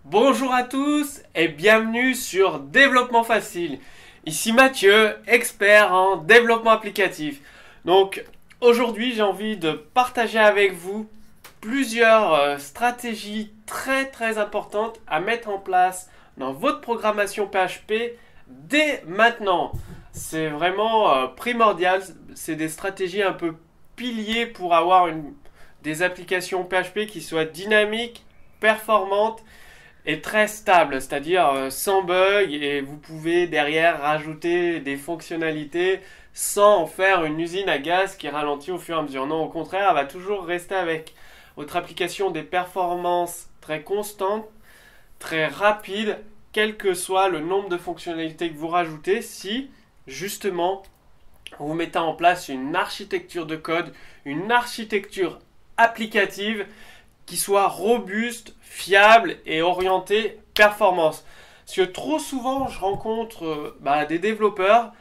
Bonjour à tous et bienvenue sur Développement Facile. Ici Mathieu, expert en développement applicatif. Donc aujourd'hui j'ai envie de partager avec vous plusieurs stratégies très importantes à mettre en place dans votre programmation PHP dès maintenant. C'est vraiment primordial, c'est des stratégies un peu piliers pour avoir des applications PHP qui soient dynamiques, performantes est très stable, c'est-à-dire sans bug et vous pouvez derrière rajouter des fonctionnalités sans en faire une usine à gaz qui ralentit au fur et à mesure. Non, au contraire, elle va toujours rester avec votre application des performances très constantes, très rapides, quel que soit le nombre de fonctionnalités que vous rajoutez, si justement vous mettez en place une architecture de code, une architecture applicative qui soit robuste, fiable et orienté performance. Parce que trop souvent, je rencontre des développeurs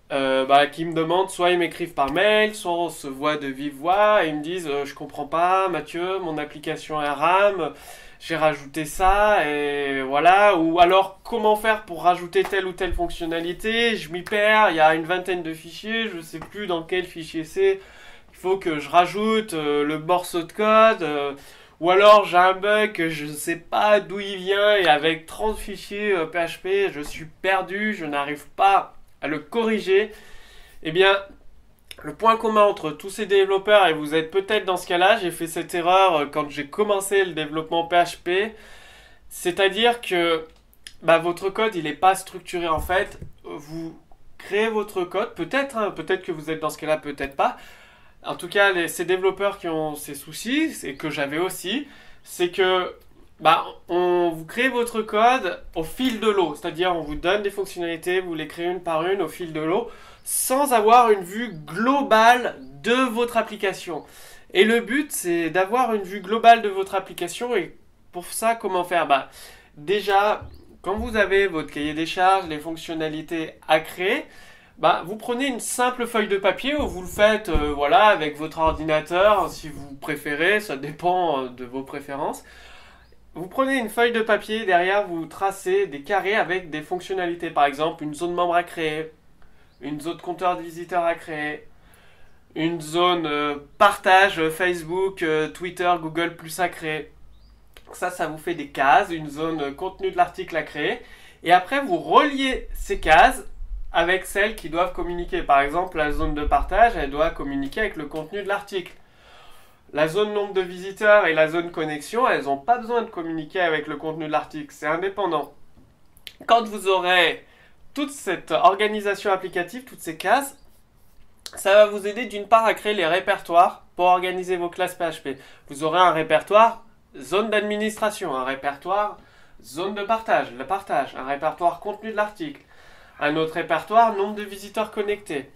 qui me demandent, soit ils m'écrivent par mail, soit on se voit de vive voix et ils me disent je comprends pas Mathieu, mon application est RAM, j'ai rajouté ça et voilà, ou alors comment faire pour rajouter telle ou telle fonctionnalité, je m'y perds, il y a une vingtaine de fichiers, je sais plus dans quel fichier c'est, il faut que je rajoute le morceau de code. Ou alors j'ai un bug que je ne sais pas d'où il vient et avec 30 fichiers PHP, je suis perdu, je n'arrive pas à le corriger. Eh bien, le point commun entre tous ces développeurs, et vous êtes peut-être dans ce cas-là, j'ai fait cette erreur quand j'ai commencé le développement PHP, c'est-à-dire que votre code, il n'est pas structuré en fait. Vous créez votre code, peut-être que vous êtes dans ce cas-là, peut-être pas. En tout cas, ces développeurs qui ont ces soucis, et que j'avais aussi, c'est que vous créez votre code au fil de l'eau. C'est-à-dire, on vous donne des fonctionnalités, vous les créez une par une au fil de l'eau, sans avoir une vue globale de votre application. Et le but, c'est d'avoir une vue globale de votre application. Et pour ça, comment faire? Déjà, quand vous avez votre cahier des charges, les fonctionnalités à créer, vous prenez une simple feuille de papier ou vous le faites avec votre ordinateur si vous préférez, ça dépend de vos préférences. Vous prenez une feuille de papier, derrière vous tracez des carrés avec des fonctionnalités, par exemple une zone membre à créer, une zone compteur de visiteurs à créer, une zone partage Facebook, Twitter, Google Plus à créer. Ça vous fait des cases, une zone contenu de l'article à créer. Et après vous reliez ces cases avec celles qui doivent communiquer. Par exemple, la zone de partage, elle doit communiquer avec le contenu de l'article. La zone nombre de visiteurs et la zone connexion, elles n'ont pas besoin de communiquer avec le contenu de l'article, c'est indépendant. Quand vous aurez toute cette organisation applicative, toutes ces cases, ça va vous aider d'une part à créer les répertoires pour organiser vos classes PHP. Vous aurez un répertoire zone d'administration, un répertoire zone de partage, le partage, un répertoire contenu de l'article, un autre répertoire, nombre de visiteurs connectés.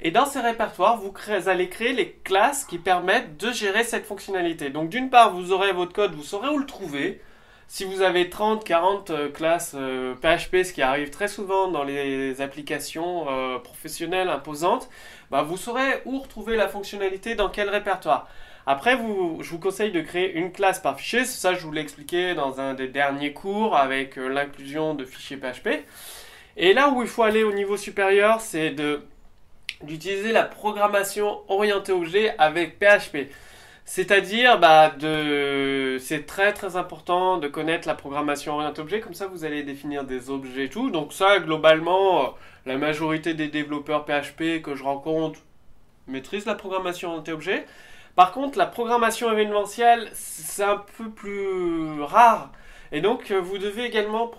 Et dans ces répertoires, vous allez créer les classes qui permettent de gérer cette fonctionnalité. Donc d'une part, vous aurez votre code, vous saurez où le trouver. Si vous avez 30, 40 classes PHP, ce qui arrive très souvent dans les applications professionnelles imposantes, vous saurez où retrouver la fonctionnalité dans quel répertoire. Après, je vous conseille de créer une classe par fichier. Ça, je vous l'ai expliqué dans un des derniers cours avec l'inclusion de fichiers PHP. Et là où il faut aller au niveau supérieur, c'est d'utiliser la programmation orientée objet avec PHP. C'est-à-dire, c'est très important de connaître la programmation orientée objet, comme ça vous allez définir des objets et tout. Donc ça, globalement, la majorité des développeurs PHP que je rencontre maîtrisent la programmation orientée objet. Par contre, la programmation événementielle, c'est un peu plus rare. Et donc, vous devez également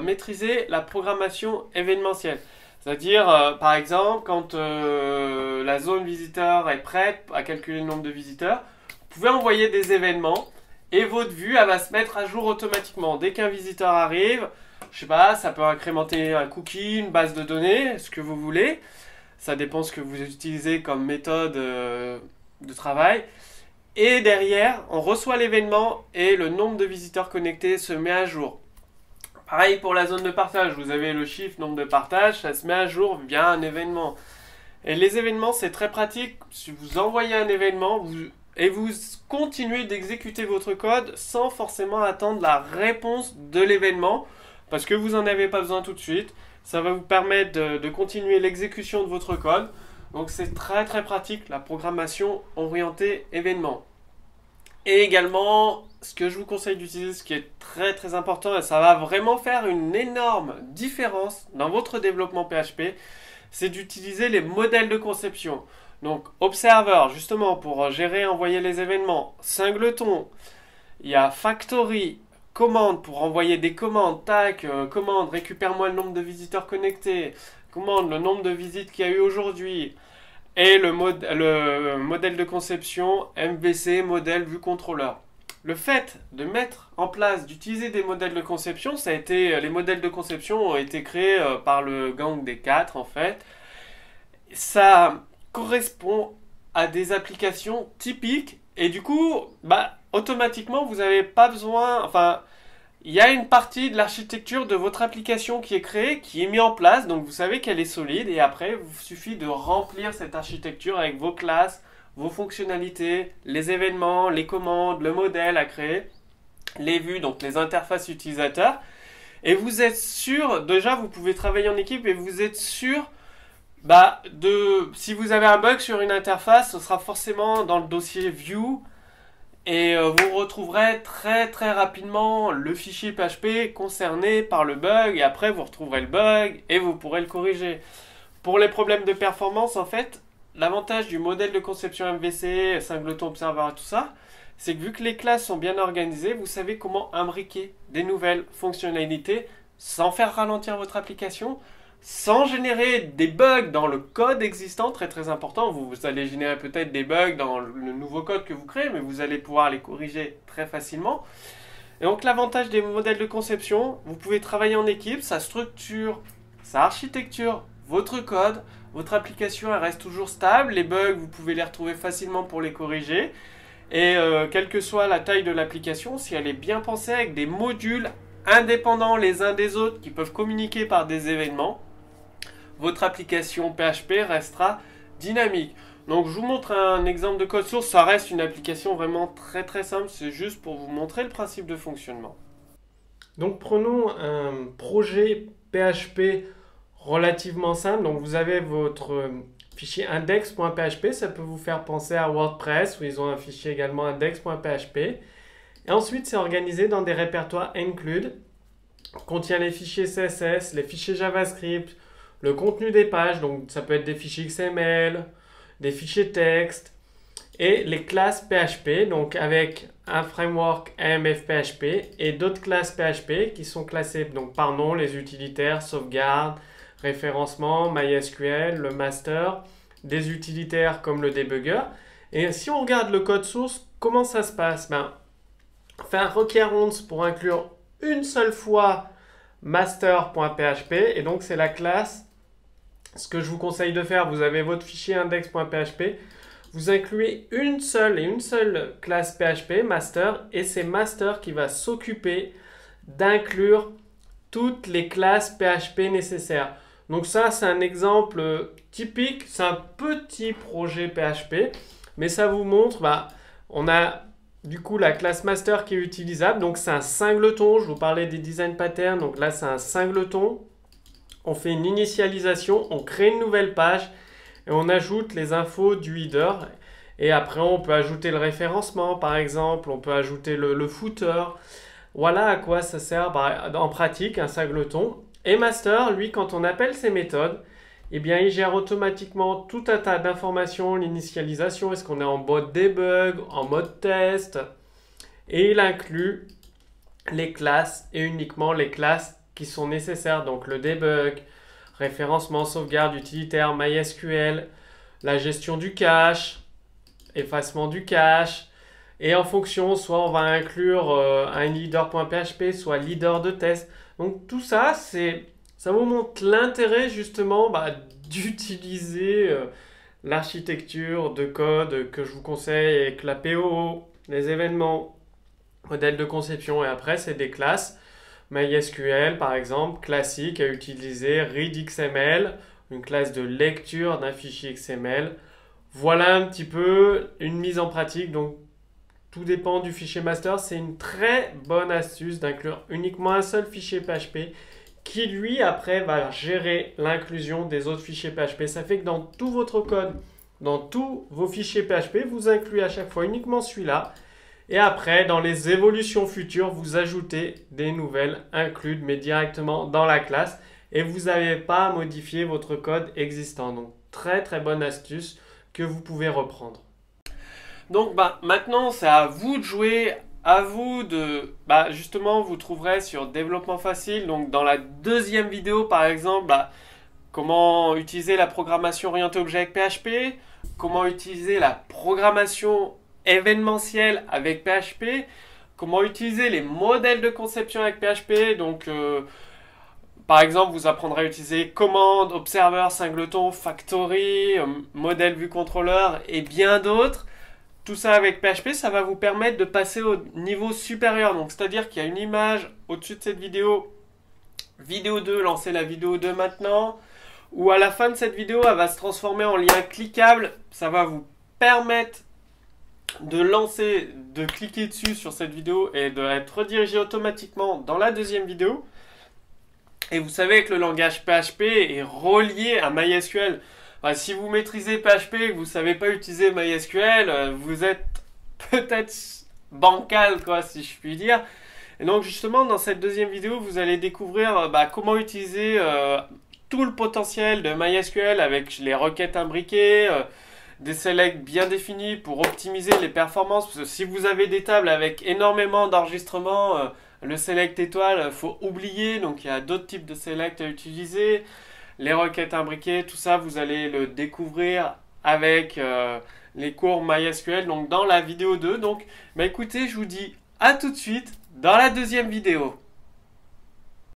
maîtriser la programmation événementielle. C'est-à-dire, par exemple, quand la zone visiteur est prête à calculer le nombre de visiteurs, vous pouvez envoyer des événements et votre vue elle va se mettre à jour automatiquement. Dès qu'un visiteur arrive, je sais pas, ça peut incrémenter un cookie, une base de données, ce que vous voulez. Ça dépend ce que vous utilisez comme méthode de travail. Et derrière, on reçoit l'événement et le nombre de visiteurs connectés se met à jour. Pareil pour la zone de partage, vous avez le chiffre nombre de partages, ça se met à jour via un événement. Et les événements, c'est très pratique. Si vous envoyez un événement, et vous continuez d'exécuter votre code sans forcément attendre la réponse de l'événement parce que vous n'en avez pas besoin tout de suite. Ça va vous permettre de continuer l'exécution de votre code. Donc c'est très très pratique la programmation orientée événement. Et également, ce que je vous conseille d'utiliser, ce qui est très très important, et ça va vraiment faire une énorme différence dans votre développement PHP, c'est d'utiliser les modèles de conception. Donc Observer, justement, pour gérer et envoyer les événements. Singleton, il y a Factory, commande pour envoyer des commandes. Tac, commande, récupère-moi le nombre de visiteurs connectés. Commande, le nombre de visites qu'il y a eu aujourd'hui. Et le modèle de conception MVC, modèle vue contrôleur. Le fait de mettre en place, d'utiliser des modèles de conception, les modèles de conception ont été créés par le gang des 4 en fait. Ça correspond à des applications typiques et du coup, automatiquement, vous n'avez pas besoin, enfin, il y a une partie de l'architecture de votre application qui est créée, qui est mise en place, donc vous savez qu'elle est solide et après, il suffit de remplir cette architecture avec vos classes, vos fonctionnalités, les événements, les commandes, le modèle à créer, les vues, donc les interfaces utilisateurs. Et vous êtes sûr, déjà vous pouvez travailler en équipe et vous êtes sûr si vous avez un bug sur une interface, ce sera forcément dans le dossier View et vous retrouverez très très rapidement le fichier PHP concerné par le bug et après vous retrouverez le bug et vous pourrez le corriger. Pour les problèmes de performance, en fait, l'avantage du modèle de conception MVC, Singleton, Observer et tout ça, c'est que vu que les classes sont bien organisées, vous savez comment imbriquer des nouvelles fonctionnalités sans faire ralentir votre application, sans générer des bugs dans le code existant, très très important. Vous allez générer peut-être des bugs dans le nouveau code que vous créez, mais vous allez pouvoir les corriger très facilement. Et donc l'avantage des modèles de conception, vous pouvez travailler en équipe, ça structure, ça architecture votre code, votre application elle reste toujours stable, les bugs vous pouvez les retrouver facilement pour les corriger. Et quelle que soit la taille de l'application, si elle est bien pensée avec des modules indépendants les uns des autres qui peuvent communiquer par des événements, votre application PHP restera dynamique. Donc je vous montre un exemple de code source, ça reste une application vraiment très très simple, c'est juste pour vous montrer le principe de fonctionnement. Donc prenons un projet PHP relativement simple. Donc vous avez votre fichier index.php, ça peut vous faire penser à WordPress où ils ont un fichier également index.php. Et ensuite c'est organisé dans des répertoires include, contient les fichiers CSS, les fichiers JavaScript, le contenu des pages, donc ça peut être des fichiers XML, des fichiers texte et les classes PHP, donc avec un framework AMF-PHP et d'autres classes PHP qui sont classées donc par nom, les utilitaires, sauvegarde, référencement, MySQL, le master, des utilitaires comme le debugger. Et si on regarde le code source, comment ça se passe? On fait un require once pour inclure une seule fois master.php et donc c'est la classe. Ce que je vous conseille de faire, vous avez votre fichier index.php, vous incluez une seule classe PHP master et c'est master qui va s'occuper d'inclure toutes les classes PHP nécessaires. Donc ça c'est un exemple typique, c'est un petit projet PHP, mais ça vous montre, on a du coup la classe master qui est utilisable, donc c'est un singleton, je vous parlais des design patterns, donc là c'est un singleton. On fait une initialisation, on crée une nouvelle page et on ajoute les infos du header. Et après, on peut ajouter le référencement, par exemple. On peut ajouter le footer. Voilà à quoi ça sert en pratique, un singleton. Et master, lui, quand on appelle ces méthodes, eh bien, il gère automatiquement tout un tas d'informations, l'initialisation. Est-ce qu'on est en mode debug, en mode test? Et il inclut les classes et uniquement les classes qui sont nécessaires, donc le debug, référencement, sauvegarde, utilitaire, MySQL, la gestion du cache, effacement du cache, et en fonction, soit on va inclure un leader.php, soit leader de test. Donc tout ça, ça vous montre l'intérêt justement d'utiliser l'architecture de code que je vous conseille avec la POO, les événements, modèle de conception, et après c'est des classes. MySQL, par exemple, classique à utiliser, readXML, une classe de lecture d'un fichier XML. Voilà un petit peu une mise en pratique. Donc, tout dépend du fichier master. C'est une très bonne astuce d'inclure uniquement un seul fichier PHP qui, lui, après, va gérer l'inclusion des autres fichiers PHP. Ça fait que dans tout votre code, dans tous vos fichiers PHP, vous incluez à chaque fois uniquement celui-là. Et après, dans les évolutions futures, vous ajoutez des nouvelles incluses, mais directement dans la classe. Et vous n'avez pas à modifier votre code existant. Donc, très très bonne astuce que vous pouvez reprendre. Donc, maintenant, c'est à vous de jouer. À vous de... justement, vous trouverez sur Développement Facile. Donc, dans la deuxième vidéo, par exemple, comment utiliser la programmation orientée objet avec PHP, comment utiliser la programmation événementielle avec PHP, comment utiliser les modèles de conception avec PHP. Donc, par exemple, vous apprendrez à utiliser commande, observer, singleton, factory, modèle vue contrôleur et bien d'autres. Tout ça avec PHP, ça va vous permettre de passer au niveau supérieur. Donc, c'est-à-dire qu'il y a une image au-dessus de cette vidéo, vidéo 2, lancez la vidéo 2 maintenant. Ou à la fin de cette vidéo, elle va se transformer en lien cliquable. Ça va vous permettre de cliquer dessus sur cette vidéo et d'être redirigé automatiquement dans la deuxième vidéo. Et vous savez que le langage PHP est relié à MySQL. Si vous maîtrisez PHP et que vous ne savez pas utiliser MySQL, vous êtes peut-être bancal, quoi, si je puis dire. Et donc justement, dans cette deuxième vidéo, vous allez découvrir comment utiliser tout le potentiel de MySQL avec les requêtes imbriquées, des selects bien définis pour optimiser les performances. Parce que si vous avez des tables avec énormément d'enregistrements, le select étoile, il faut oublier. Donc il y a d'autres types de select à utiliser. Les requêtes imbriquées, tout ça, vous allez le découvrir avec les cours MySQL, donc dans la vidéo 2. Donc écoutez, je vous dis à tout de suite dans la deuxième vidéo.